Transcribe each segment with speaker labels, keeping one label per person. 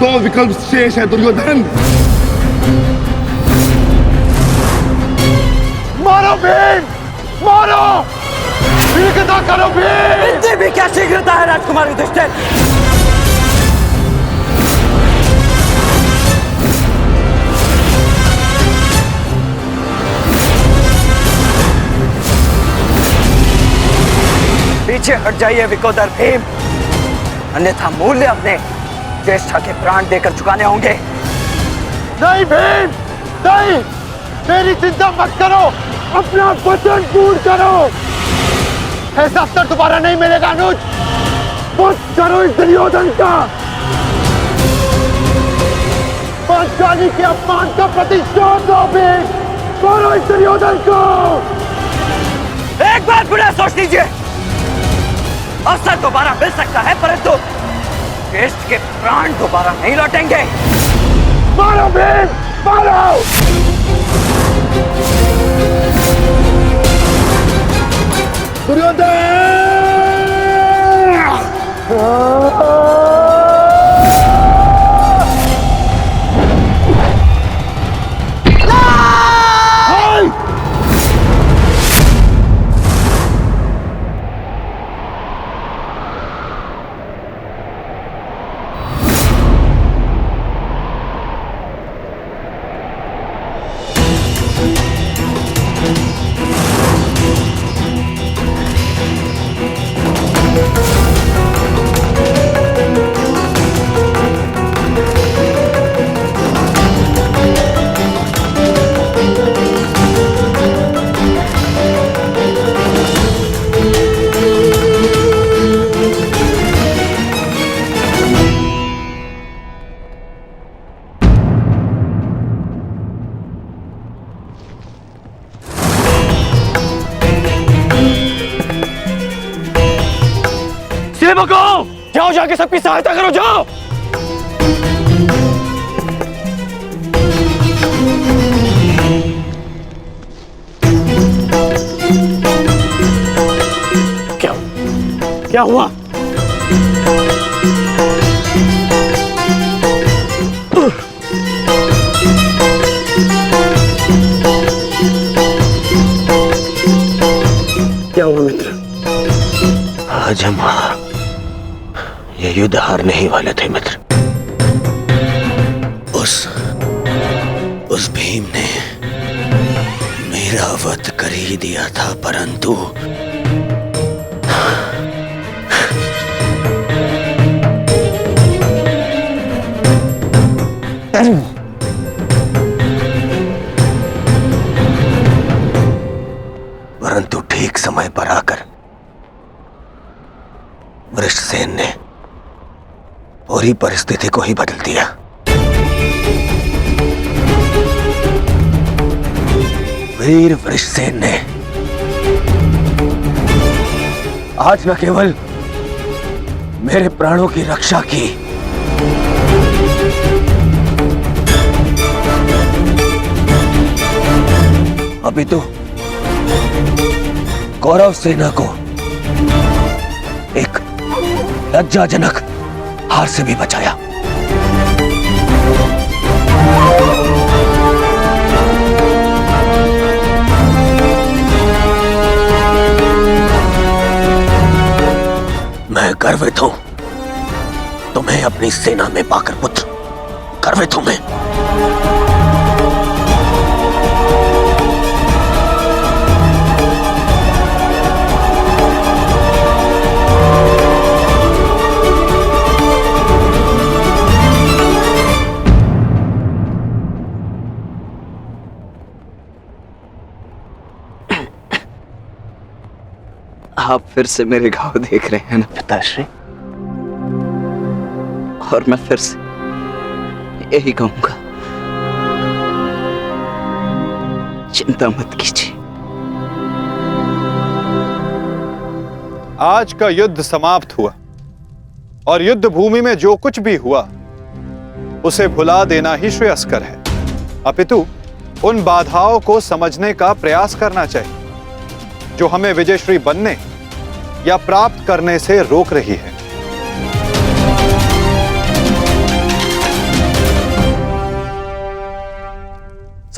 Speaker 1: दो विकल्प शेष है दुर्योधन।
Speaker 2: मारो भीम, मारो, शीघ्रता करो भीम।
Speaker 3: इतनी भी क्या शीघ्रता है राजकुमार युधिष्ठिर? पीछे हट जाइए विकोदर भीम, अन्यथा मूल्य अपने ज्येष्ठा के प्राण देकर चुकाने होंगे।
Speaker 2: नहीं भीम, नहीं, मेरी चिंता मत करो, अपना वचन पूर्ण करो। ऐसा अवसर दोबारा नहीं मिलेगा अनुज, वध करो इस दुर्योधन का। पांचाली के अपमान का प्रतिशोध दो भीम, करो इस दुर्योधन को।
Speaker 3: एक बार पुनः सोच लीजिए, अवसर दोबारा मिल सकता है परंतु ज्येष्ठ के प्राण दोबारा नहीं लौटेंगे।
Speaker 2: मारो भीम, मारो।
Speaker 1: दुर्योधन!
Speaker 3: जाओ, जाके सबकी सहायता करो, जाओ। क्या हुआ? क्या हुआ मित्र?
Speaker 4: आज हम ये युद्ध हारने ही वाले थे मित्र। उस भीम ने मेरा वध कर ही दिया था, परंतु ठीक समय पर आकर वृषसेन ने पूरी परिस्थिति को ही बदल दिया। वीर वृषसेन ने आज न केवल मेरे प्राणों की रक्षा की, अभी तो कौरव सेना को एक लज्जाजनक हार से भी बचाया। मैं गर्वित हूं तुम्हें अपनी सेना में पाकर पुत्र, गर्वित हूं मैं।
Speaker 3: आप फिर से मेरे घाव देख रहे हैं ना पिताश्री, और मैं फिर से यही कहूंगा, चिंता मत कीजिए।
Speaker 5: आज का युद्ध समाप्त हुआ और युद्ध भूमि में जो कुछ भी हुआ उसे भुला देना ही श्रेयस्कर है, अपितु उन बाधाओं को समझने का प्रयास करना चाहिए जो हमें विजयश्री बनने या प्राप्त करने से रोक रही है।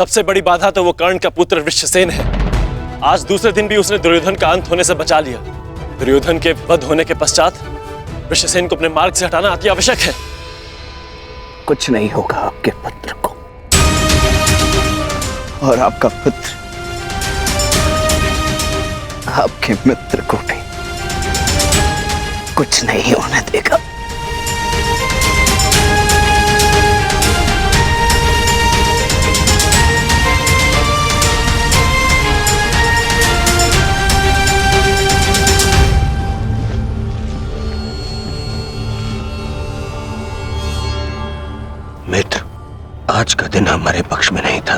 Speaker 6: सबसे बड़ी बाधा तो वो कर्ण का पुत्र वृषसेन है। आज दूसरे दिन भी उसने दुर्योधन का अंत होने से बचा लिया। दुर्योधन के वध होने के पश्चात वृषसेन को अपने मार्ग से हटाना अति आवश्यक है।
Speaker 4: कुछ नहीं होगा आपके पुत्र को, और आपका पुत्र आपके मित्र को भी कुछ नहीं होने देगा। मित्र, आज का दिन हमारे पक्ष में नहीं था।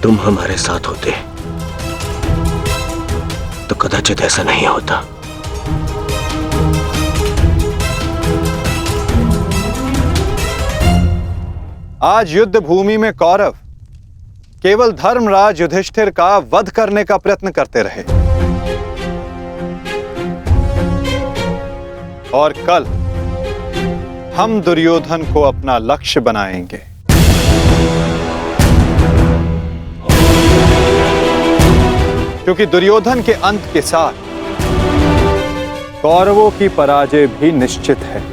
Speaker 4: तुम हमारे साथ होते तो कदाचित ऐसा नहीं होता।
Speaker 5: आज युद्ध भूमि में कौरव केवल धर्मराज युधिष्ठिर का वध करने का प्रयत्न करते रहे, और कल हम दुर्योधन को अपना लक्ष्य बनाएंगे। क्योंकि दुर्योधन के अंत के साथ कौरवों की पराजय भी निश्चित है।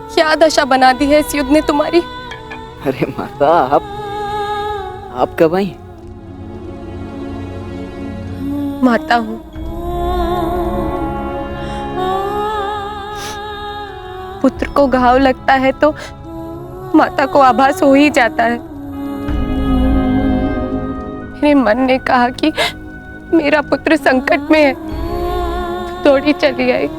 Speaker 7: क्या दशा बना दी है इस युद्ध ने तुम्हारी।
Speaker 3: अरे माता, आप कब आई?
Speaker 7: माता हूं। पुत्र को घाव लगता है तो माता को आभास हो ही जाता है। मेरे मन ने कहा कि मेरा पुत्र संकट में है, दौड़ी चली आई।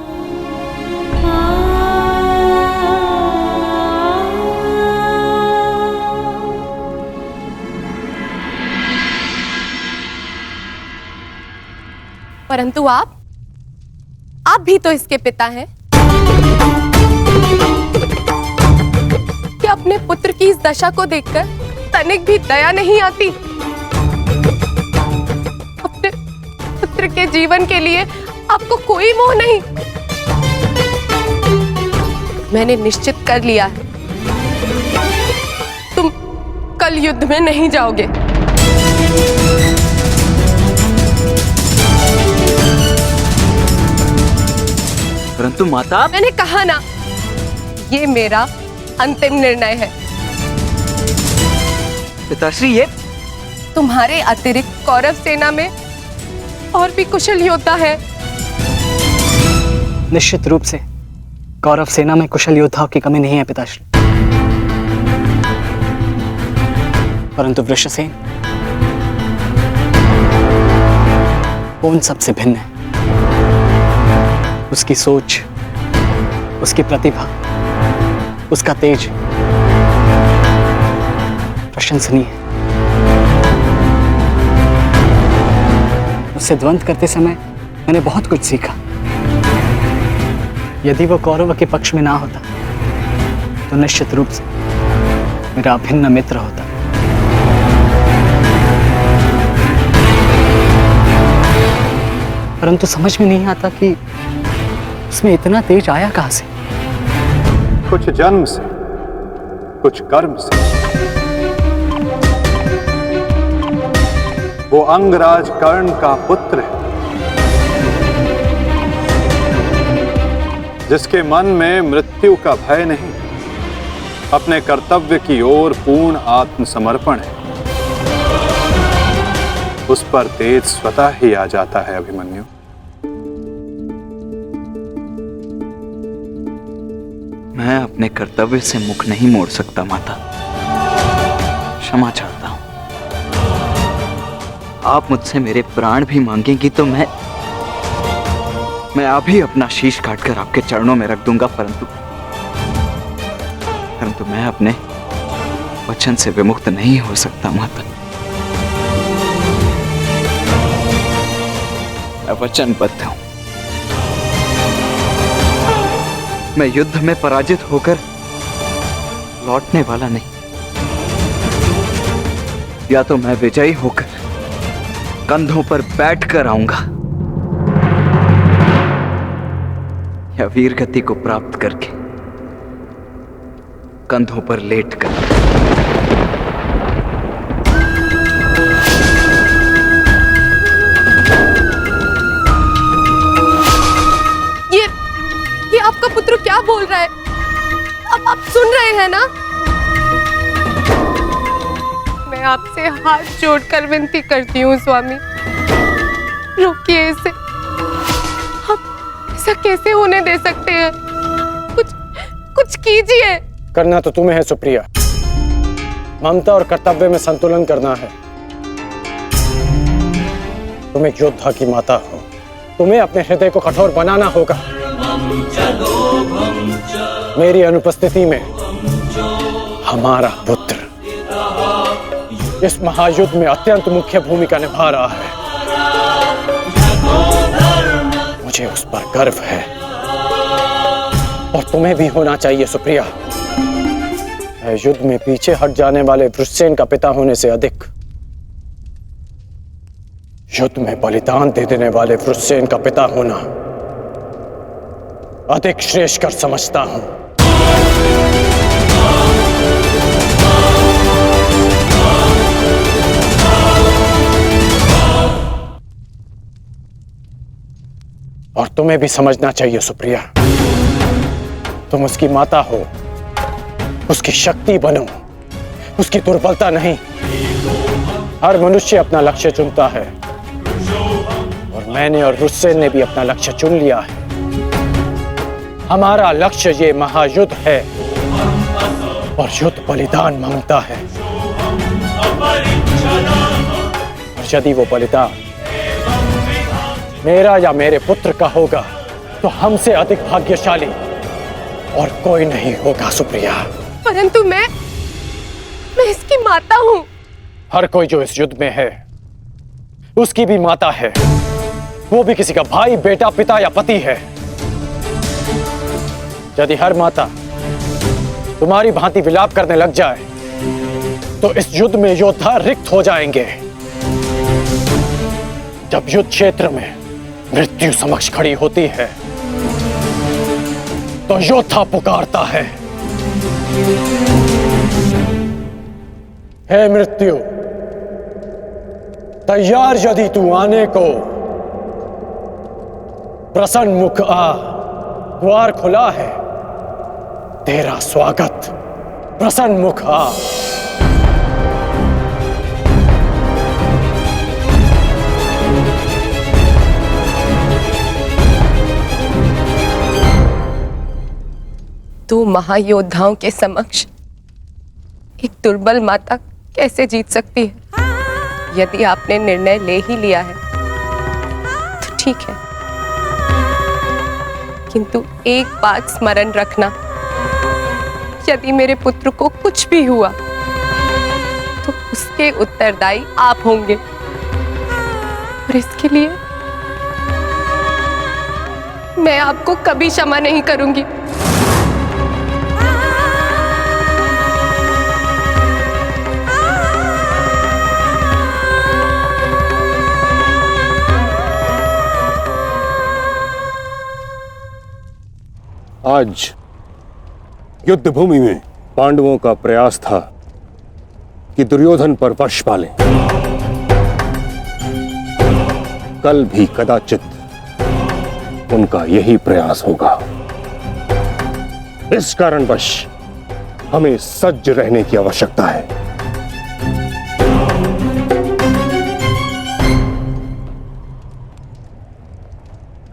Speaker 7: परंतु आप भी तो इसके पिता हैं। क्या अपने पुत्र की इस दशा को देखकर तनिक भी दया नहीं आती? अपने पुत्र के जीवन के लिए आपको कोई मोह नहीं? मैंने निश्चित कर लिया है, तुम कल युद्ध में नहीं जाओगे।
Speaker 3: परंतु माता,
Speaker 7: मैंने कहा ना, ये मेरा अंतिम निर्णय है।
Speaker 3: पिताश्री, ये
Speaker 7: तुम्हारे अतिरिक्त कौरव सेना में और भी कुशल योद्धा है।
Speaker 8: निश्चित रूप से कौरव सेना में कुशल योद्धाओं की कमी नहीं है पिताश्री, परंतु वृषसेन वो उन सबसे भिन्न है। उसकी सोच, उसकी प्रतिभा, उसका तेज प्रशंसनीय है। उससे द्वंद्व करते समय मैंने बहुत कुछ सीखा। यदि वो कौरव के पक्ष में ना होता तो निश्चित रूप से मेरा अभिन्न मित्र होता। परंतु समझ में नहीं आता कि उसमें इतना तेज आया कहां से।
Speaker 5: कुछ जन्म से, कुछ कर्म से। वो अंगराज कर्ण का पुत्र है, जिसके मन में मृत्यु का भय नहीं, अपने कर्तव्य की ओर पूर्ण आत्मसमर्पण है। उस पर तेज स्वतः ही आ जाता है। अभिमन्यु,
Speaker 3: मैं अपने कर्तव्य से मुख नहीं मोड़ सकता माता, क्षमा चाहता हूं। आप मुझसे मेरे प्राण भी मांगेंगी तो मैं अभी अपना शीश काटकर आपके चरणों में रख दूंगा,
Speaker 8: परंतु मैं अपने वचन से विमुक्त नहीं हो सकता माता। मैं वचनबद्ध हूं। मैं युद्ध में पराजित होकर लौटने वाला नहीं। या तो मैं विजयी होकर कंधों पर बैठकर आऊंगा, या वीर गति को प्राप्त करके कंधों पर लेटकर।
Speaker 7: ये आपका पुत्र क्या बोल रहा है? अब आप सुन रहे हैं ना? मैं आपसे हाथ जोड़कर विनती करती हूँ स्वामी, रोकिए इसे। आप ऐसा कैसे होने दे सकते हैं? कुछ कीजिए।
Speaker 2: करना तो तुम्हें है सुप्रिया। ममता और कर्तव्य में संतुलन करना है। तुम एक योद्धा की माता हो, तुम्हें अपने हृदय को कठोर बनाना होगा। मेरी अनुपस्थिति में हमारा पुत्र इस महायुद्ध में अत्यंत मुख्य भूमिका निभा रहा है। मुझे उस पर गर्व है और तुम्हें भी होना चाहिए सुप्रिया। युद्ध में पीछे हट जाने वाले वृषसेन का पिता होने से अधिक युद्ध में बलिदान दे देने वाले वृषसेन का पिता होना अधिक श्रेष्ठकर समझता हूं। और तुम्हें भी समझना चाहिए सुप्रिया, तुम उसकी माता हो, उसकी शक्ति बनो, उसकी दुर्बलता नहीं। हर मनुष्य अपना लक्ष्य चुनता है और मैंने और वृषसेन ने भी अपना लक्ष्य चुन लिया है। हमारा लक्ष्य ये महायुद्ध है और युद्ध बलिदान मांगता है। और यदि वो बलिदान मेरा या मेरे पुत्र का होगा तो हमसे अधिक भाग्यशाली और कोई नहीं होगा सुप्रिया।
Speaker 7: परंतु मैं इसकी माता हूं।
Speaker 2: हर कोई जो इस युद्ध में है उसकी भी माता है, वो भी किसी का भाई, बेटा, पिता या पति है। यदि हर माता तुम्हारी भांति विलाप करने लग जाए तो इस युद्ध में योद्धा रिक्त हो जाएंगे। जब युद्ध क्षेत्र में मृत्यु समक्ष खड़ी होती है तो योद्धा पुकारता है, हे मृत्यु, तैयार यदि तू आने को, प्रसन्न मुख आ, द्वार खुला है, तेरा स्वागत, प्रसन्न मुख आ।
Speaker 7: तू महायोद्धाओं के समक्ष एक दुर्बल माता कैसे जीत सकती है? यदि आपने निर्णय ले ही लिया है तो ठीक है, किंतु एक बात स्मरण रखना, यदि मेरे पुत्र को कुछ भी हुआ तो उसके उत्तरदायी आप होंगे और इसके लिए मैं आपको कभी क्षमा नहीं करूंगी।
Speaker 1: आज युद्ध भूमि में पांडवों का प्रयास था कि दुर्योधन पर वश पालें। कल भी कदाचित उनका यही प्रयास होगा। इस कारणवश हमें सज्ज रहने की आवश्यकता है।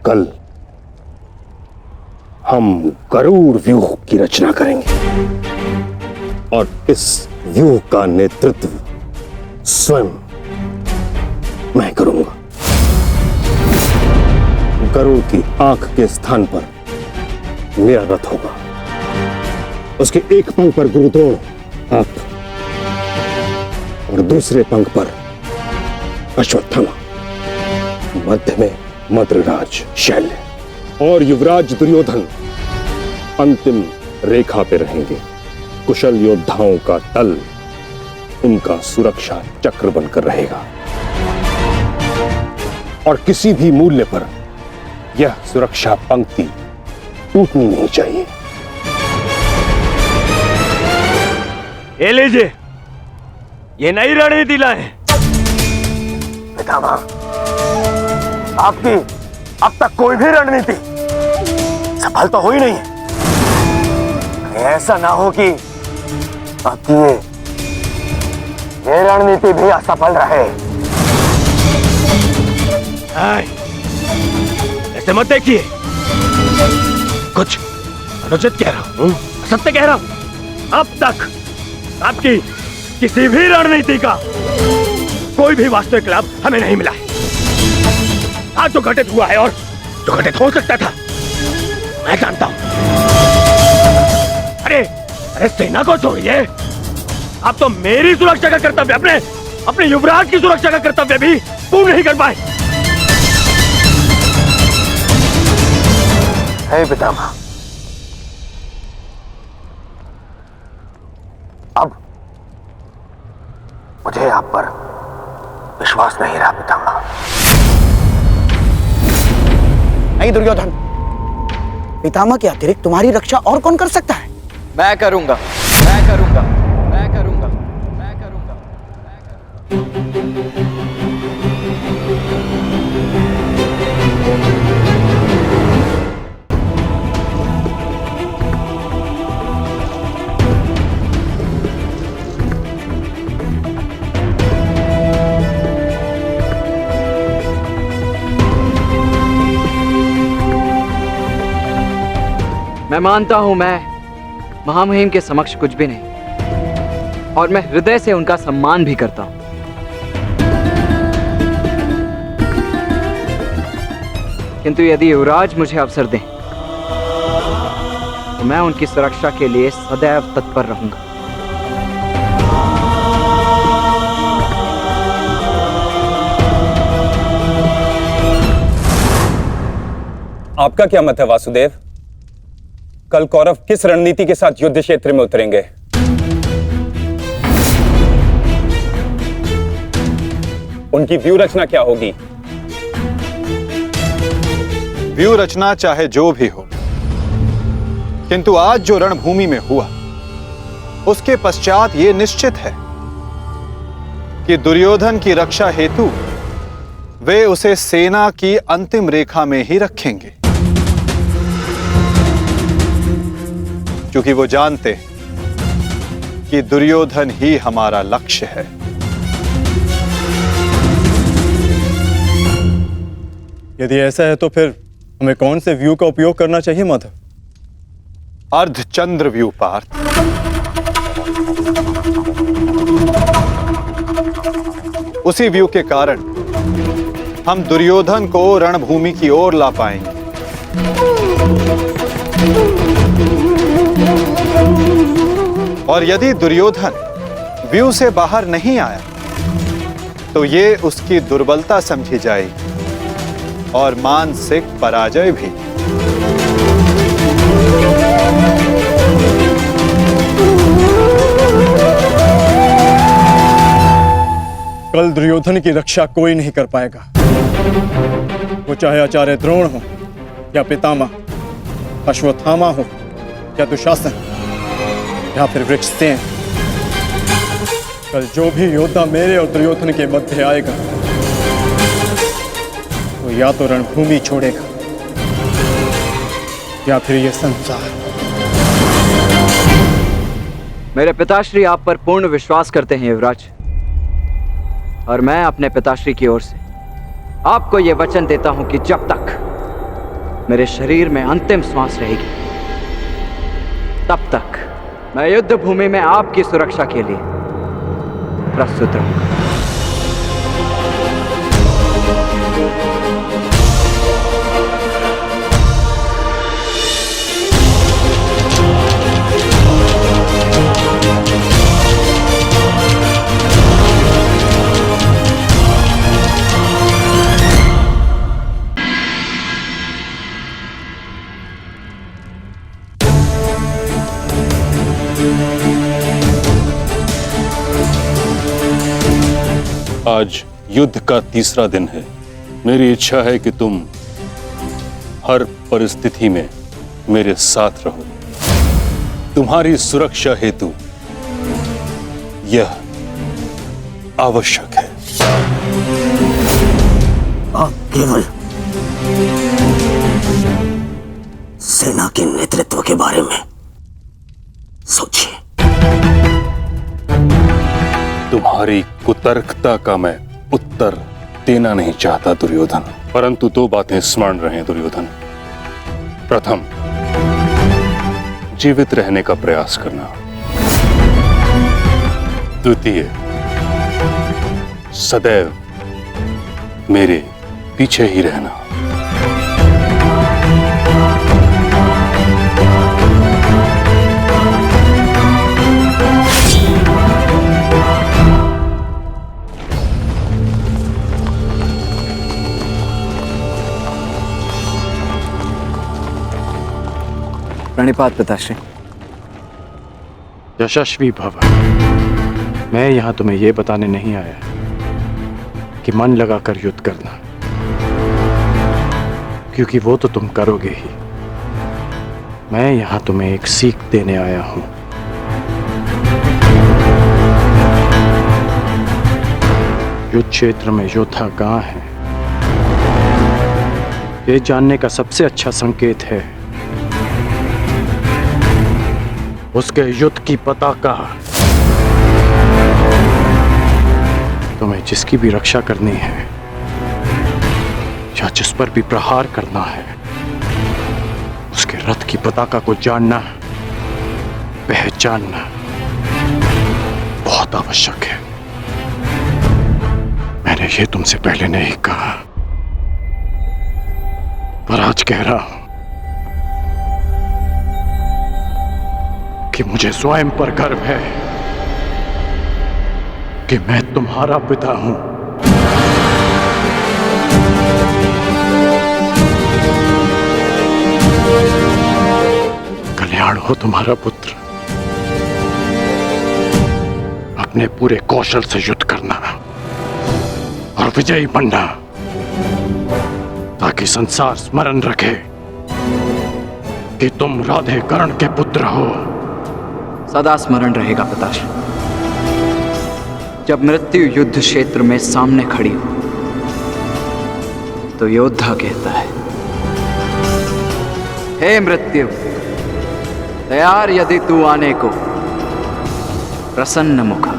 Speaker 1: कल हम गरुड़ व्यूह की रचना करेंगे और इस व्यूह का नेतृत्व स्वयं मैं करूंगा। गरुड़ की आंख के स्थान पर मेरा रथ होगा उसके एक पंख पर गुरुद्रोण आप और दूसरे पंख पर अश्वत्थामा, मध्य में मद्रराज शैल्य और युवराज दुर्योधन अंतिम रेखा पे रहेंगे। कुशल योद्धाओं का दल उनका सुरक्षा चक्र बनकर रहेगा और किसी भी मूल्य पर यह सुरक्षा पंक्ति टूटनी नहीं चाहिए।
Speaker 3: ये लीजिए, ये नई रणनीति लाए।
Speaker 4: पितामह, आपकी अब तक कोई भी रणनीति सफल तो हुई नहीं है। ऐसा ना हो कि आपकी ये रणनीति भी असफल रहे।
Speaker 3: ऐसे मत देखिए, कुछ अनुचित कह रहा हूं, सत्य कह रहा हूं। अब तक आपकी किसी भी रणनीति का कोई भी वास्तविक लाभ हमें नहीं मिला है। आज जो घटित हुआ है और जो घटित हो सकता था, मैं जानता हूं। अरे सेना को छोड़िए, आप तो मेरी सुरक्षा का कर्तव्य, अपने युवराज की सुरक्षा का कर्तव्य भी पूर्ण नहीं कर पाए।
Speaker 4: हे पितामह, अब मुझे आप पर विश्वास नहीं रहा पितामह।
Speaker 8: नहीं दुर्योधन, पितामह के अतिरिक्त तुम्हारी रक्षा और कौन कर सकता है?
Speaker 3: मैं करूंगा, मैं करूंगा, मैं करूंगा, मैं करूंगा।
Speaker 9: मैं मानता हूं मैं महामहिम के समक्ष कुछ भी नहीं, और मैं हृदय से उनका सम्मान भी करता हूं। किंतु यदि युवराज मुझे अवसर दें तो मैं उनकी सुरक्षा के लिए सदैव तत्पर रहूंगा।
Speaker 10: आपका क्या मत है वासुदेव? कल कौरव किस रणनीति के साथ युद्ध क्षेत्र में उतरेंगे? उनकी व्यू रचना क्या होगी?
Speaker 5: व्यू रचना चाहे जो भी हो, किंतु आज जो रणभूमि में हुआ उसके पश्चात यह निश्चित है कि दुर्योधन की रक्षा हेतु वे उसे सेना की अंतिम रेखा में ही रखेंगे, क्योंकि वो जानते हैं कि दुर्योधन ही हमारा लक्ष्य है।
Speaker 11: यदि ऐसा है तो फिर हमें कौन से व्यू का उपयोग करना चाहिए माधव?
Speaker 5: अर्धचंद्र व्यू पार्थ। उसी व्यू के कारण हम दुर्योधन को रणभूमि की ओर ला पाएंगे। और यदि दुर्योधन व्यू से बाहर नहीं आया तो ये उसकी दुर्बलता समझी जाएगी और मानसिक पराजय भी।
Speaker 11: कल दुर्योधन की रक्षा कोई नहीं कर पाएगा, वो चाहे आचार्य द्रोण हो या पितामह, अश्वत्थामा हो या दुशासन या फिर वृक्षसेन। कल जो भी योद्धा मेरे और दुर्योधन के मध्य आएगा तो या तो रणभूमि छोड़ेगा या फिर यह संसार।
Speaker 9: मेरे पिताश्री आप पर पूर्ण विश्वास करते हैं युवराज, और मैं अपने पिताश्री की ओर से आपको यह वचन देता हूं कि जब तक मेरे शरीर में अंतिम श्वास रहेगी तब तक मैं युद्ध भूमि में आपकी सुरक्षा के लिए प्रस्तुत रहूंगा।
Speaker 1: आज युद्ध का तीसरा दिन है। मेरी इच्छा है कि तुम हर परिस्थिति में मेरे साथ रहो। तुम्हारी सुरक्षा हेतु यह आवश्यक है।
Speaker 4: आप केवल सेना के नेतृत्व के बारे में सोचिए।
Speaker 1: तुम्हारी कुतर्कता का मैं उत्तर देना नहीं चाहता दुर्योधन, परंतु दो बातें स्मरण रहें दुर्योधन। प्रथम, जीवित रहने का प्रयास करना। द्वितीय, सदैव मेरे पीछे ही रहना।
Speaker 9: प्रणिपात पिताश्री।
Speaker 3: यशस्वी भव। मैं यहां तुम्हें यह बताने नहीं आया कि मन लगाकर युद्ध करना, क्योंकि वो तो तुम करोगे ही। मैं यहां तुम्हें एक सीख देने आया हूं। युद्ध क्षेत्र में योद्धा कहां है, ये जानने का सबसे अच्छा संकेत है उसके युद्ध की पताका। तुम्हें जिसकी भी रक्षा करनी है या जिस पर भी प्रहार करना है, उसके रथ की पताका को जानना, पहचानना बहुत आवश्यक है। मैंने ये तुमसे पहले नहीं कहा, पर आज कह रहा हूं कि मुझे स्वयं पर गर्व है कि मैं तुम्हारा पिता हूं। कल्याण हो तुम्हारा पुत्र। अपने पूरे कौशल से युद्ध करना और विजयी बनना, ताकि संसार स्मरण रखे कि तुम राधे कर्ण के पुत्र हो।
Speaker 9: सदा स्मरण रहेगा पिताश्री। जब मृत्यु युद्ध क्षेत्र में सामने खड़ी हो तो योद्धा कहता है, हे मृत्यु, तैयार यदि तू आने को, प्रसन्न मुखा।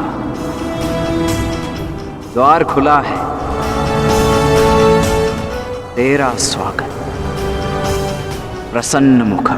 Speaker 9: द्वार खुला है, तेरा स्वागत, प्रसन्न मुखा।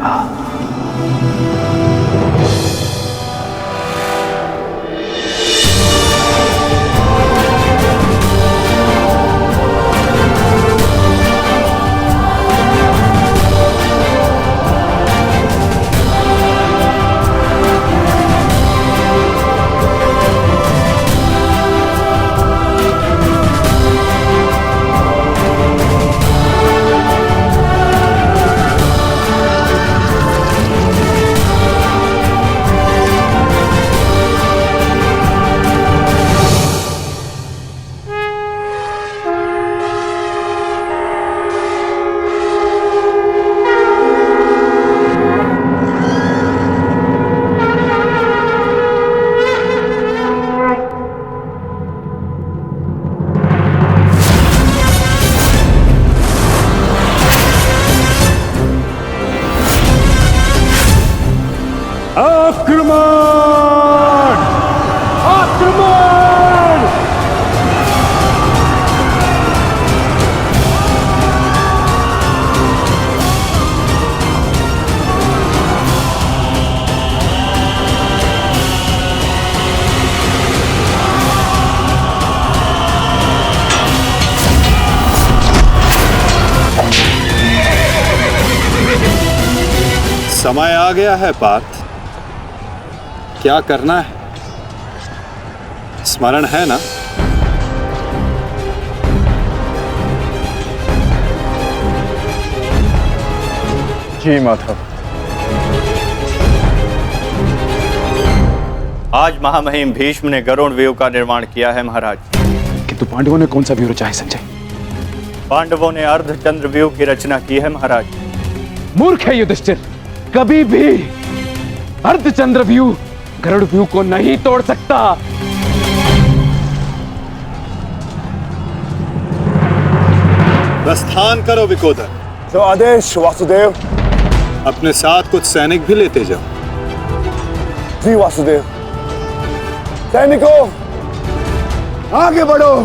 Speaker 5: समय आ गया है पार्थ। क्या करना है, स्मरण है ना?
Speaker 11: जी माधव।
Speaker 12: आज महामहिम भीष्म ने गरुड़ व्यूह का निर्माण किया है महाराज।
Speaker 3: कि
Speaker 12: परंतु पांडवों ने कौन सा व्यूह रचा है संजय?
Speaker 11: पांडवों ने अर्धचंद्र व्यूह की रचना की है महाराज।
Speaker 12: मूर्ख है युधिष्ठिर, कभी भी अर्धचंद्र व्यूह गरुड़ व्यूह को नहीं तोड़ सकता।
Speaker 5: प्रस्थान करो विकोदर।
Speaker 4: जो आदेश वासुदेव।
Speaker 5: अपने साथ कुछ सैनिक भी लेते जाओ।
Speaker 4: जी वासुदेव। सैनिकों आगे बढ़ो।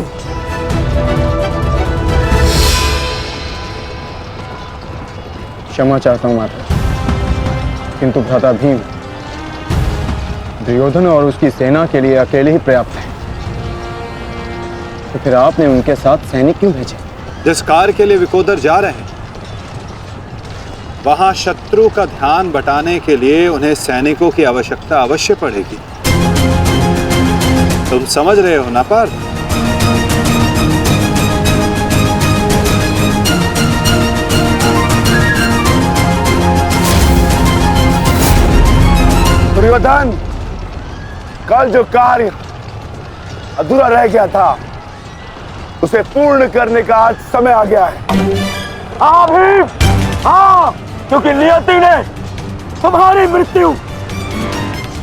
Speaker 11: क्षमा चाहता हूं माता, किंतु भ्राता भीम दुर्योधन और उसकी सेना के लिए अकेले ही पर्याप्त है, तो फिर आपने उनके साथ सैनिक क्यों भेजे?
Speaker 5: जिस कार्य के लिए विकोदर जा रहे हैं वहां शत्रु का ध्यान बटाने के लिए उन्हें सैनिकों की आवश्यकता अवश्य पड़ेगी। तुम समझ रहे हो ना पार्थ?
Speaker 4: दुर्योधन, कल जो कार्य अधूरा रह गया था उसे पूर्ण करने का आज समय आ गया है। हाँ, क्योंकि नियति ने तुम्हारी मृत्यु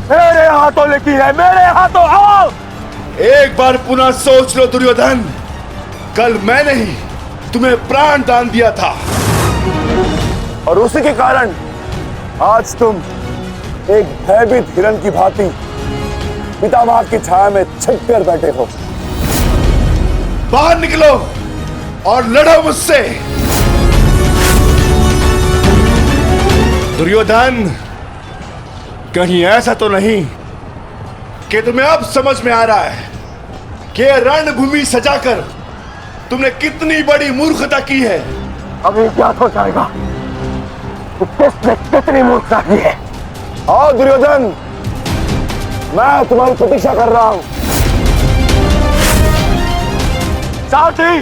Speaker 4: मेरे हाथों लिखी है, मेरे हाथों। आओ
Speaker 13: एक बार पुनः सोच लो दुर्योधन, कल मैंने ही तुम्हें प्राण दान दिया था
Speaker 4: और उसी के कारण आज तुम एक भयभीत हिरण की भांति पितामह की छाया में छिप कर बैठे हो।
Speaker 13: बाहर निकलो और लड़ो मुझसे। दुर्योधन, कहीं ऐसा तो नहीं कि तुम्हें अब समझ में आ रहा है कि रणभूमि सजाकर तुमने कितनी बड़ी मूर्खता की है?
Speaker 4: अभी ज्ञात हो जाएगा कि किसने कितनी मूर्खता की है। आओ दुर्योधन, मैं तुम्हारी प्रतीक्षा कर रहा हूं। साथी,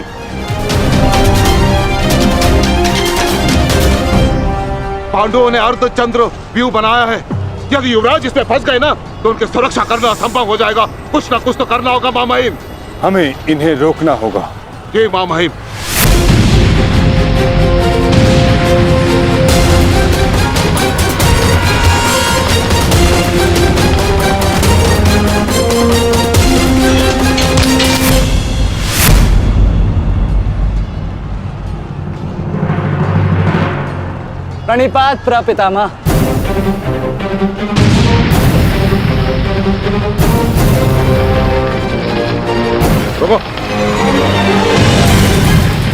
Speaker 1: पांडवों ने अर्धचंद्र व्यूह बनाया है। यदि युवराज इसमें फंस गए ना तो उनकी सुरक्षा करना असंभव हो जाएगा। कुछ ना कुछ तो करना होगा मामहिम।
Speaker 11: हमें इन्हें रोकना होगा।
Speaker 1: जी मामहिम।
Speaker 8: प्रणिपात प्रपितामह।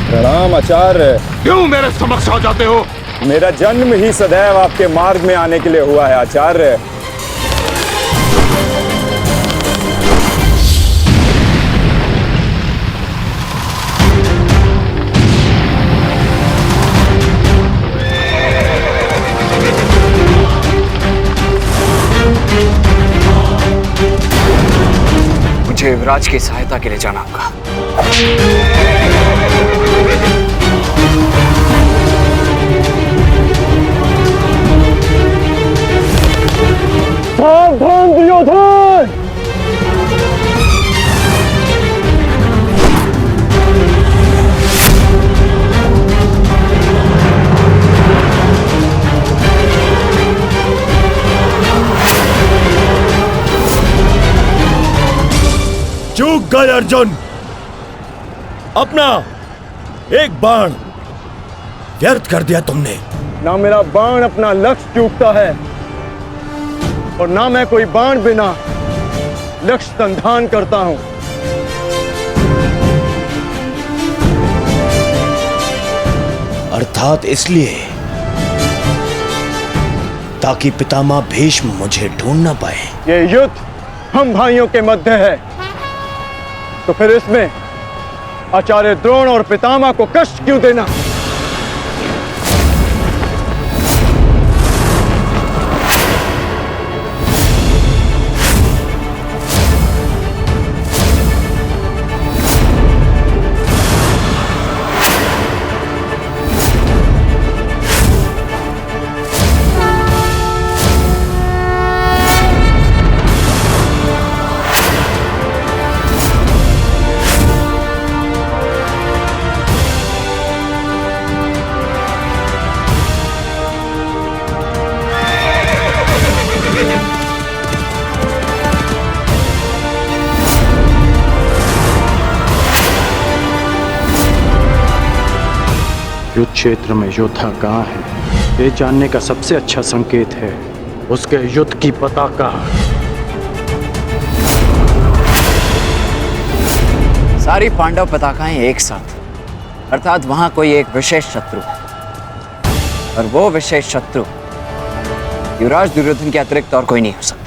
Speaker 11: प्रणाम आचार्य।
Speaker 1: क्यों मेरे समक्ष आ जाते हो?
Speaker 11: मेरा जन्म ही सदैव आपके मार्ग में आने के लिए हुआ है आचार्य।
Speaker 9: मुझे युवराज की सहायता के लिए जाना होगा।
Speaker 4: सावधान दुर्योधन!
Speaker 13: चूक गए अर्जुन, अपना एक बाण व्यर्थ कर दिया तुमने।
Speaker 11: ना मेरा बाण अपना लक्ष्य चूकता है और ना मैं कोई बाण बिना लक्ष्य संधान करता हूं।
Speaker 13: अर्थात इसलिए ताकि पितामह भीष्म मुझे ढूंढ ना पाए।
Speaker 11: ये युद्ध हम भाइयों के मध्य है, तो फिर इसमें आचार्य द्रोण और पितामह को कष्ट क्यों देना? युद्ध क्षेत्र में योद्धा कहाँ है, ये जानने का सबसे अच्छा संकेत है उसके युद्ध की पताका।
Speaker 9: सारी पांडव पताकाएं एक साथ, अर्थात वहां कोई एक विशेष शत्रु है, और वो विशेष शत्रु युवराज दुर्योधन के अतिरिक्त और कोई नहीं हो सकता।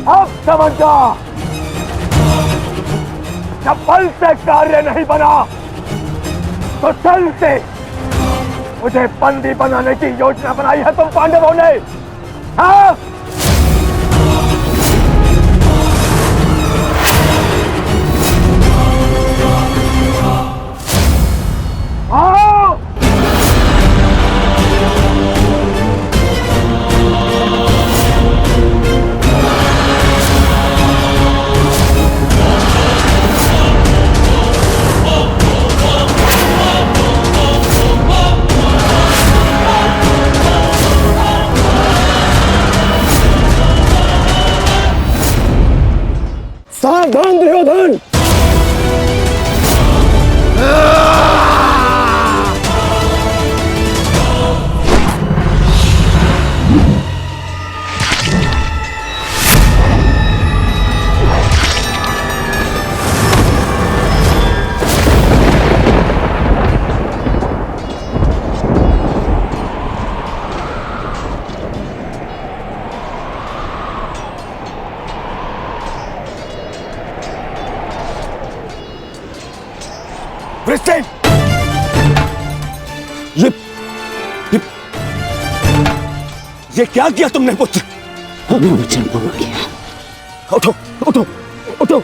Speaker 2: अब समझ जा, जब बल से कार्य नहीं बना तो छल से मुझे बंदी बनाने की योजना बनाई है तुम पांडवों ने। हाँ? आओ! सावधान दुर्योधन! ये क्या किया तुमने पुत्र?
Speaker 8: मैं वचन पूर्ण किया।
Speaker 2: उठो उठो उठो।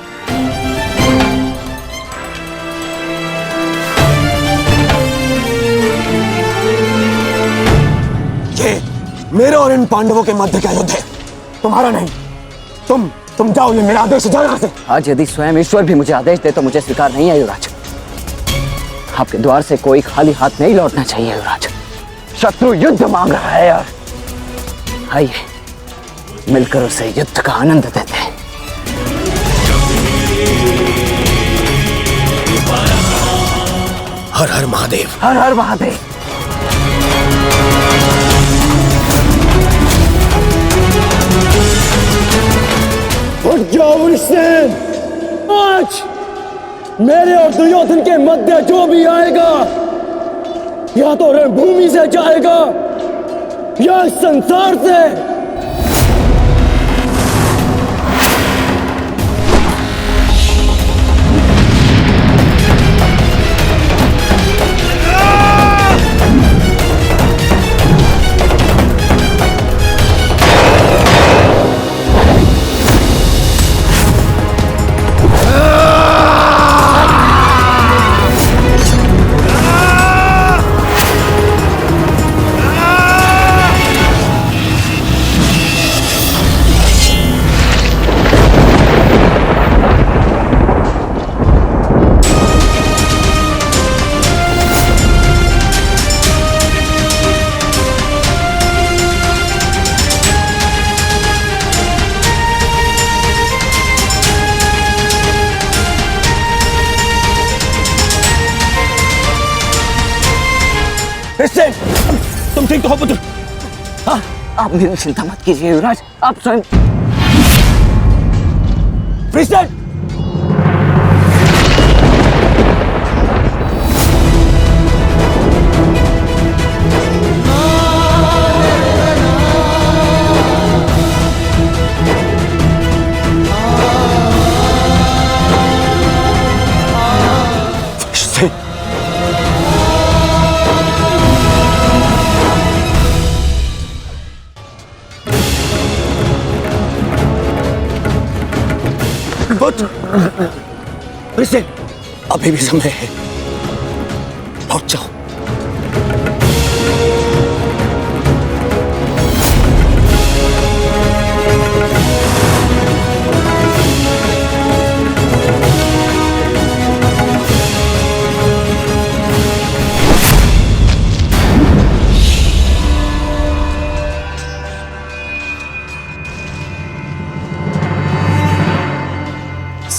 Speaker 2: ये मेरे और इन पांडवों के मध्य का युद्ध है, तुम्हारा नहीं। तुम जाओ, ये मेरा आदेश, जाओ यहाँ से।
Speaker 9: आज यदि स्वयं ईश्वर भी मुझे आदेश दे तो मुझे स्वीकार नहीं है युवराज। आपके द्वार से कोई खाली हाथ नहीं लौटना चाहिए युवराज। शत्रु युद्ध मांग रहा है यार। आइए मिलकर उसे युद्ध का आनंद देते हैं।
Speaker 2: हर हर महादेव,
Speaker 9: हर हर महादेव।
Speaker 2: उठ जाओ वृषसेन। आज मेरे और दुर्योधन के मध्य जो भी आएगा या तो रणभूमि से जाएगा या इस संसार से। तुम ठीक तो हो पुत्र?
Speaker 9: हाँ, आप मेरी चिंता मत कीजिए युवराज, आप स्वयं।
Speaker 2: वृषसेन! वृषसेन, अभी भी समय है, लौट जाओ।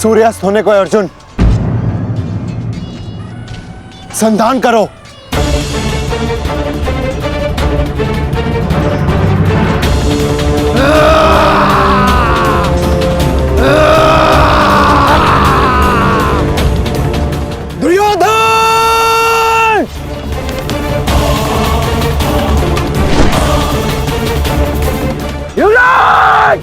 Speaker 2: सूर्यास्त होने को है अर्जुन। संधान करो। दुर्योधन! युवराज!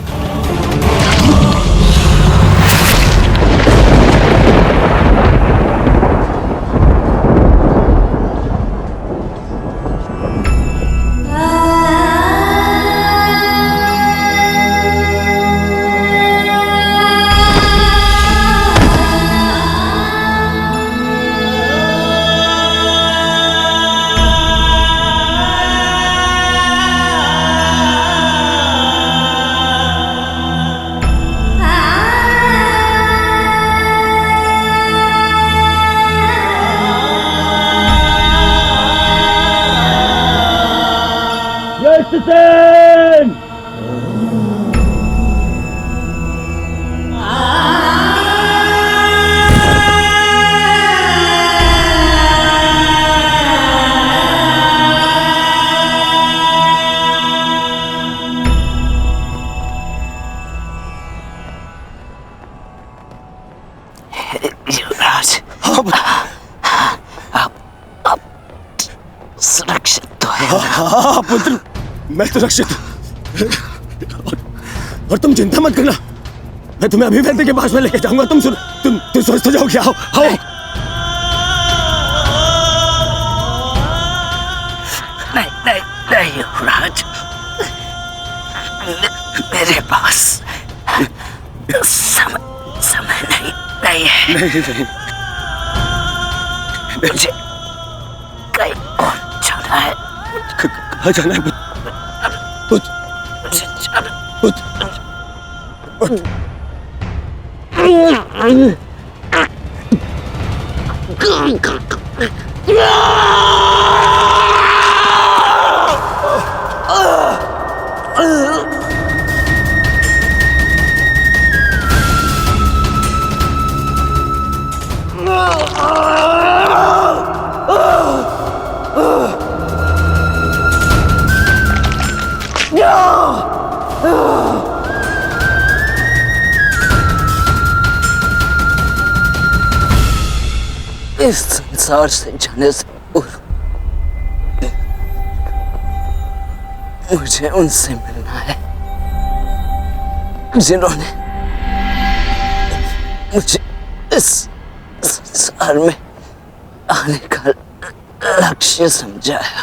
Speaker 14: युवराज, अब सुरक्षित तो है।
Speaker 1: हाँ पुत्र, मैं सुरक्षित। और तुम चिंता मत करना, मैं तुम्हें अभी वैद्य के पास में लेके जाऊंगा। तुम स्वस्थ हो जाओगे। आओ आओ।
Speaker 14: नहीं युवराज, मेरे पास समय नहीं है।
Speaker 1: नहीं।
Speaker 14: मुझे कहीं और जाना है।
Speaker 1: कहाँ जाना है पुत्र?
Speaker 14: मुझे जाना। इस संसार से जाने से पूर्व मुझे उनसे मिलना है जिन्होंने मुझे इस संसार में आने का लक्ष्य समझाया।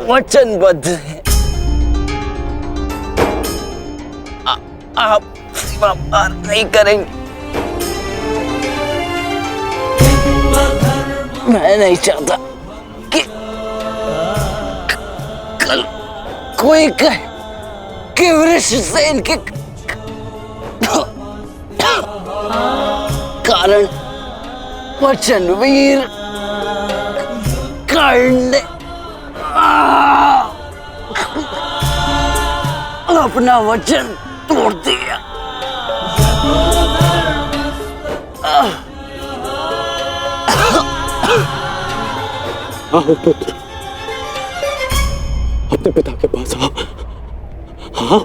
Speaker 14: वचनबद्ध हैं। आप सीमा पार नहीं करेंगे। मैं नहीं चाहता कि कल कोई कहे कि वृषसेन के कारण वचनवीर कर्ण ने अपना वचन तोड़ दिया।
Speaker 1: आओ पुत्र, अपने पिता के पास आओ। हाँ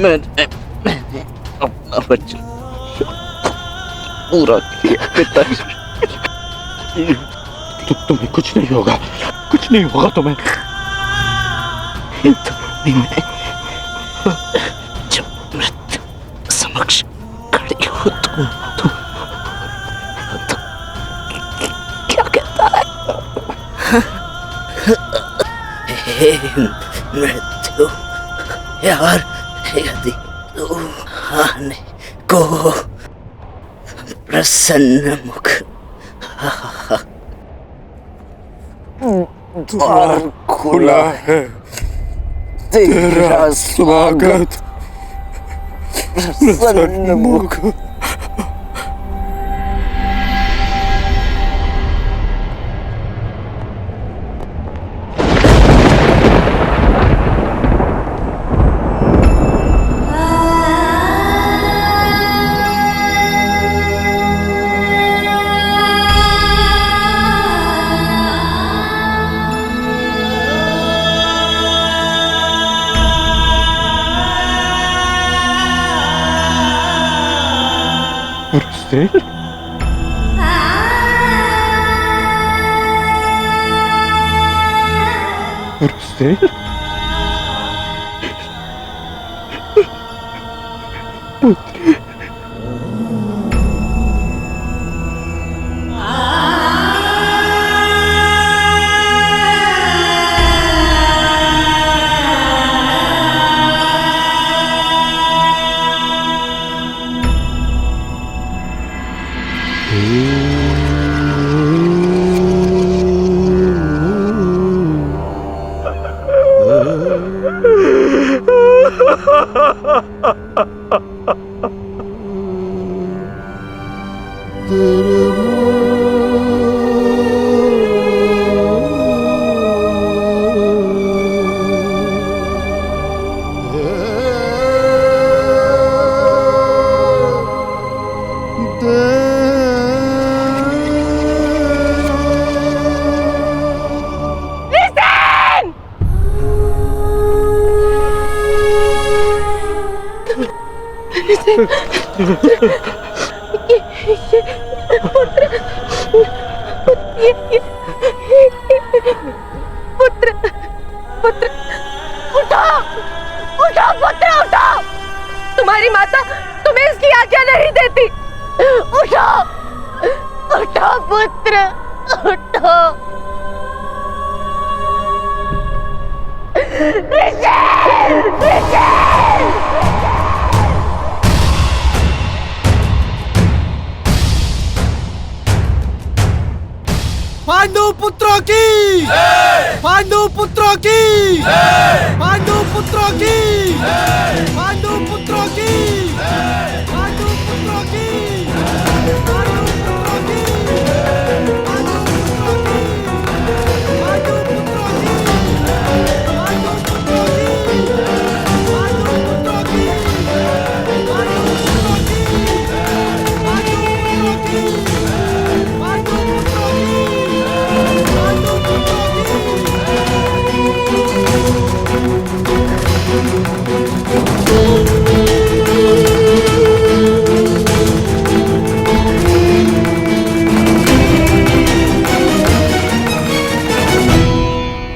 Speaker 14: मैंने अपना वचन पूरा किया पिताजी।
Speaker 1: तुम्हें कुछ नहीं होगा, कुछ नहीं होगा तुम्हें।
Speaker 14: जब मृत्यु समक्ष खड़ी हो तो क्या कहता है? हे मृत्यु यार, यदि तू आने को प्रसन्न मुख
Speaker 13: द्वार खुला है, तेरा स्वागत प्रसन्न मुख।
Speaker 7: पुत्र पुत्र उठो उठो पुत्र उठो। तुम्हारी माता तुम्हें इसकी आज्ञा नहीं देती। उठो उठो पुत्र उठो।
Speaker 2: पांडु पुत्रों की, पांडु पुत्रों की, पांडु पुत्रों की, पांडु पुत्रों की, पांडु पुत्रों की, पांडु पुत्रों की, पांडु पुत्रों की, पांडु पुत्रों की, पांडु पुत्रों की, पांडु पुत्रों की, पांडु पुत्रों की, पांडु पुत्रों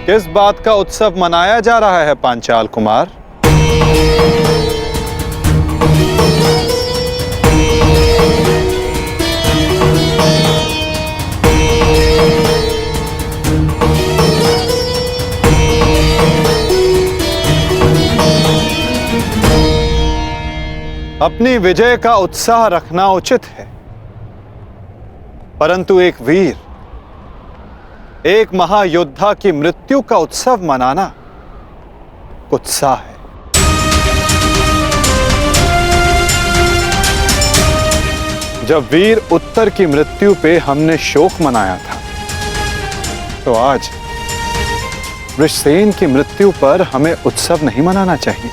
Speaker 5: किस बात का उत्सव मनाया जा रहा है पांचाल कुमार? अपनी विजय का उत्साह रखना उचित है, परंतु एक वीर, एक महायोद्धा की मृत्यु का उत्सव मनाना कुत्सा है। जब वीर उत्तर की मृत्यु पे हमने शोक मनाया था, तो आज वृषसेन की मृत्यु पर हमें उत्सव नहीं मनाना चाहिए।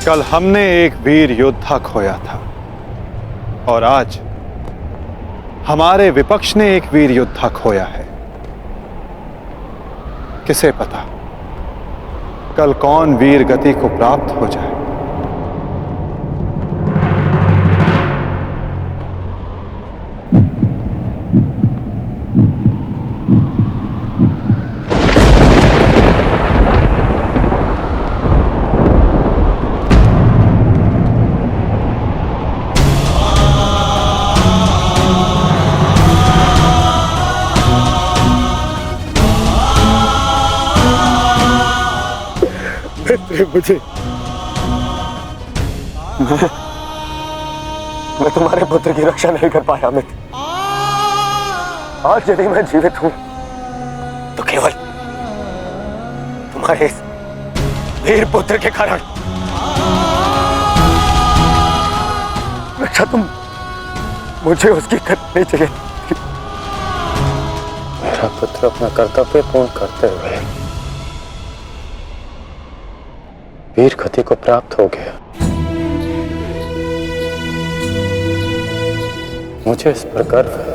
Speaker 5: कल हमने एक वीर योद्धा खोया था और आज हमारे विपक्ष ने एक वीर योद्धा खोया है। किसे पता कल कौन वीर गति को प्राप्त हो जाए।
Speaker 2: मुझे मैं तुम्हारे पुत्र की रक्षा नहीं कर पाया मित्र। आज यदि मैं जीवित हूं तो केवल तुम्हारे इस वीर पुत्र के कारण। रक्षा तुम मुझे उसकी करनी चाहिए। मेरा पुत्र अपना कर्तव्य पूर्ण करते हुए वीर गति को प्राप्त हो गया। मुझे इस पर गर्व है।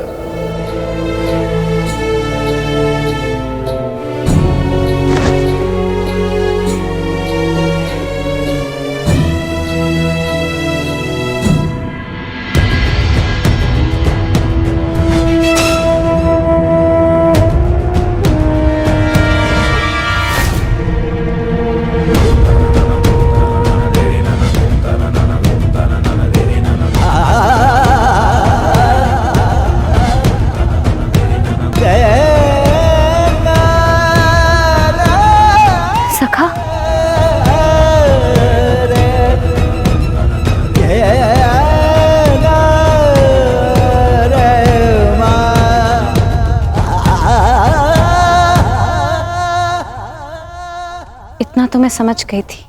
Speaker 7: इतना तो मैं समझ गई थी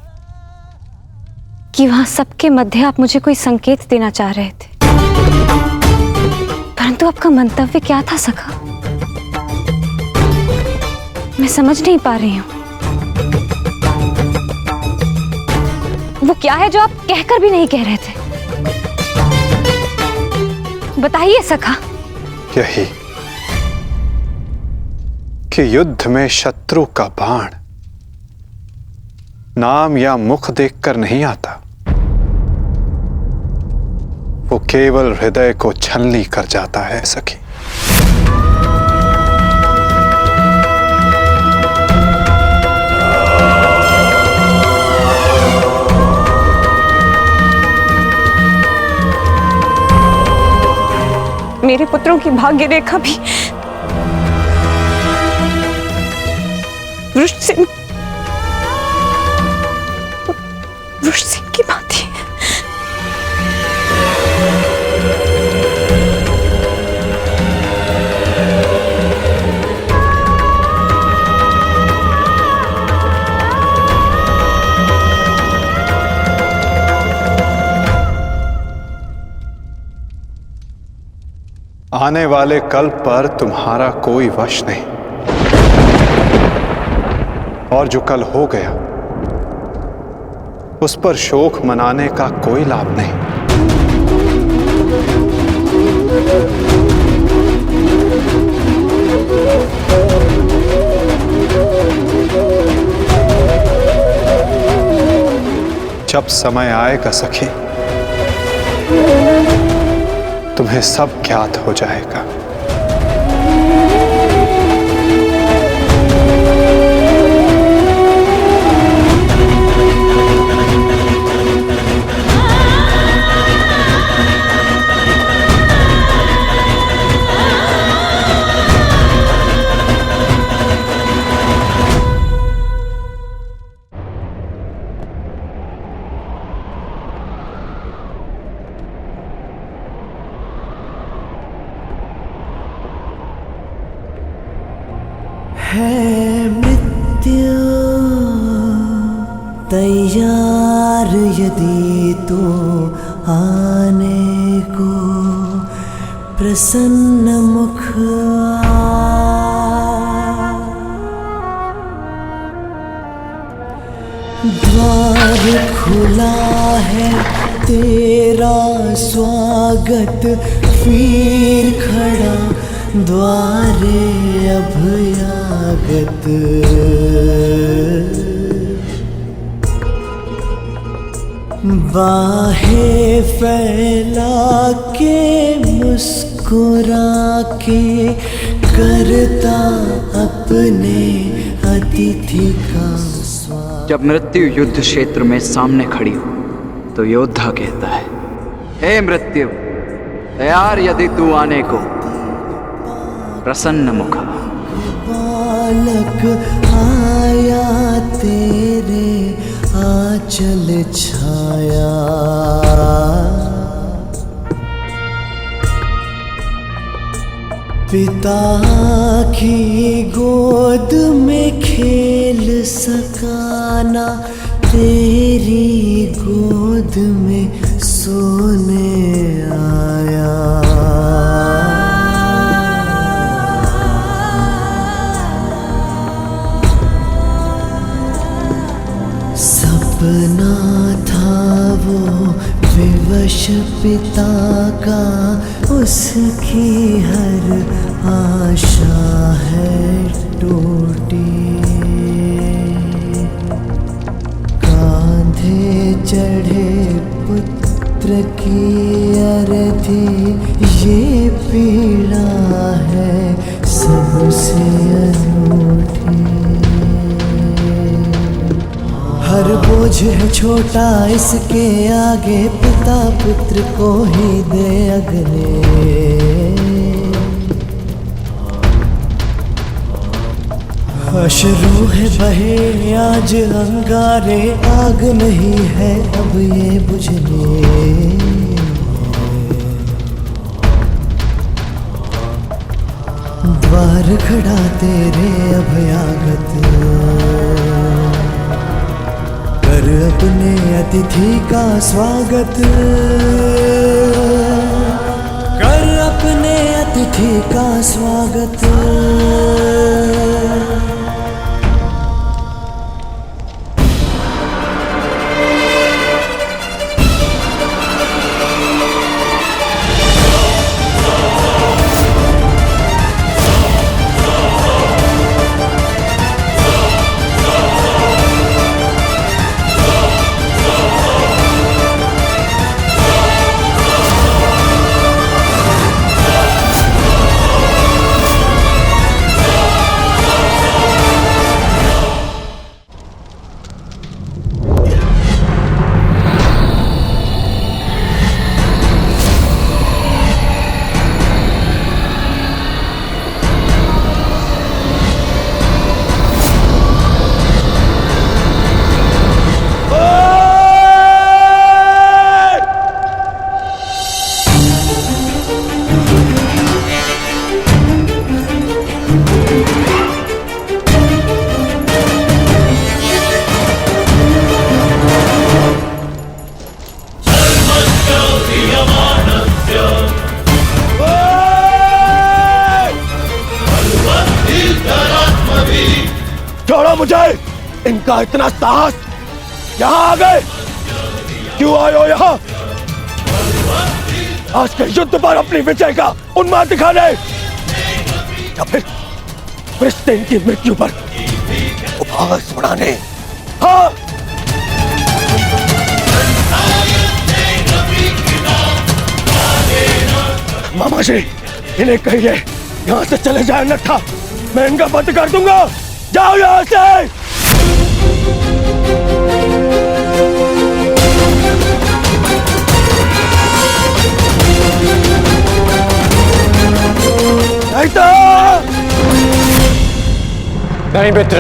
Speaker 7: कि वहां सबके मध्य आप मुझे कोई संकेत देना चाह रहे थे, परंतु आपका मंतव्य क्या था सखा? मैं समझ नहीं पा रही हूं। वो क्या है जो आप कहकर भी नहीं कह रहे थे? बताइए सखा।
Speaker 5: यही कि युद्ध में शत्रु का बाण नाम या मुख देखकर नहीं आता, वो केवल हृदय को छलनी कर जाता है सखी।
Speaker 7: मेरे पुत्रों की भाग्य रेखा भी वृषसेन की भांति है।
Speaker 5: आने वाले कल पर तुम्हारा कोई वश नहीं, और जो कल हो गया उस पर शोक मनाने का कोई लाभ नहीं। जब समय आएगा सखी, तुम्हें सब ज्ञात हो जाएगा।
Speaker 15: है मृत्यु तैयार यदि तो आने को, प्रसन्न मुख द्वार खुला है तेरा स्वागत, वीर खड़ा द्वारे अभयागत। बाहें फैला के मुस्कुरा के करता अपने अतिथि का स्वागत।
Speaker 9: जब मृत्यु युद्ध क्षेत्र में सामने खड़ी हो तो योद्धा कहता है, हे मृत्यु, तैयार यदि तू आने को, प्रसन्न मुखा।
Speaker 15: बालक आया तेरे आंचल छाया, पिता की गोद में खेल सकाना, तेरी गोद में सोने आया। सपना था वो विवश पिता का, उसकी हर आशा है टूटी। कांधे चढ़े पुत्र की अर्थी, ये पीड़ा है सबसे अनूठी। हर बोझ है छोटा इसके आगे, पिता पुत्र को ही दे अगले। अश्रु है बहे आज अंगारे, आग नहीं है अब ये बुझने। द्वार खड़ा तेरे अभयागत, कर अपने अतिथि का स्वागत। कर अपने अतिथि का स्वागत।
Speaker 2: मुझे इनका इतना साहस? यहाँ आ गए, क्यों आए हो यहाँ? आज के युद्ध पर अपनी विजय का उन्माद दिखाने, या फिर कृष्ण की मृत्यु पर उपहास उड़ाने? हाँ, मामा जी, इन्हें कहिए यहाँ से चले जाए, अन्यथा मैं इनका बंद कर दूंगा। जाओ यहाँ से।
Speaker 3: नहीं मित्र,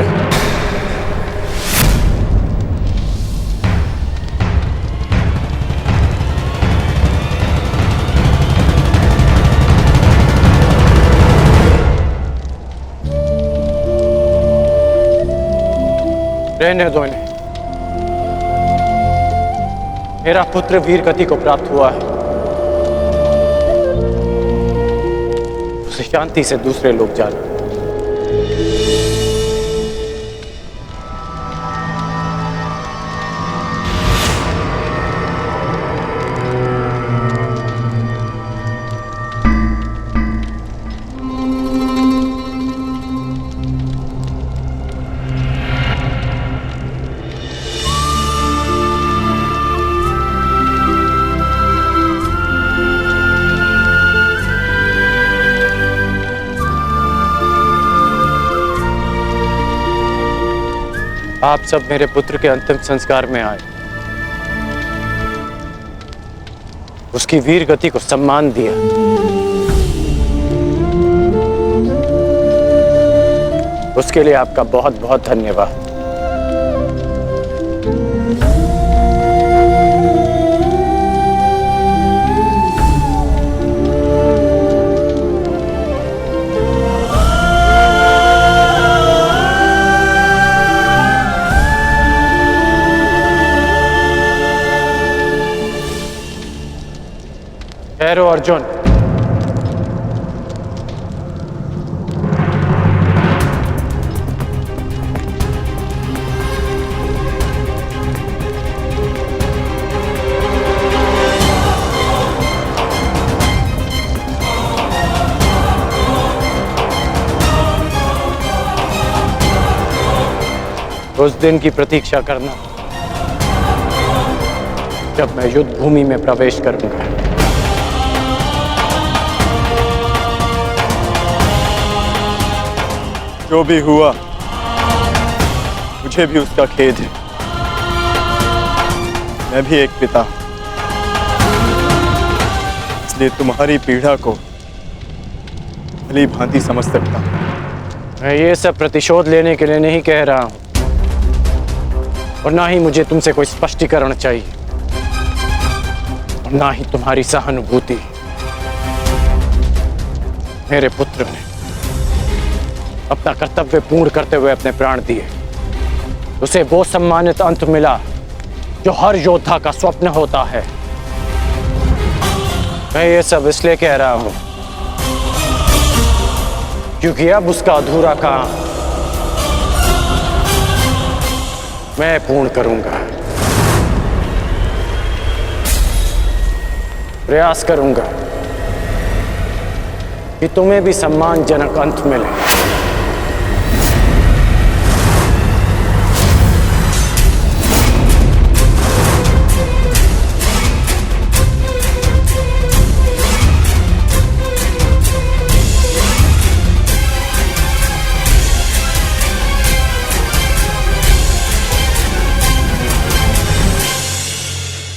Speaker 3: रहने दो इन्हें। मेरा पुत्र वीर गति को प्राप्त हुआ है, उसे शांति से दूसरे लोग जाना। आप सब मेरे पुत्र के अंतिम संस्कार में आए, उसकी वीर गति को सम्मान दिया। उसके लिए आपका बहुत बहुत धन्यवाद। ठहरो अर्जुन, उस दिन की प्रतीक्षा करना जब मैं युद्ध भूमि में प्रवेश करूंगा।
Speaker 11: जो भी हुआ, मुझे भी उसका खेद है। मैं भी एक पिता हूं, इसलिए तुम्हारी पीड़ा को भली भांति समझ सकता हूं।
Speaker 3: मैं ये सब प्रतिशोध लेने के लिए नहीं कह रहा हूं, और ना ही मुझे तुमसे कोई स्पष्टीकरण चाहिए, और ना ही तुम्हारी सहानुभूति। मेरे पुत्र ने अपना कर्तव्य पूर्ण करते हुए अपने प्राण दिए, उसे वो सम्मानित अंत मिला जो हर योद्धा का स्वप्न होता है। मैं ये सब इसलिए कह रहा हूं क्योंकि अब उसका अधूरा काम मैं पूर्ण करूंगा। प्रयास करूंगा कि तुम्हें भी सम्मानजनक अंत मिले।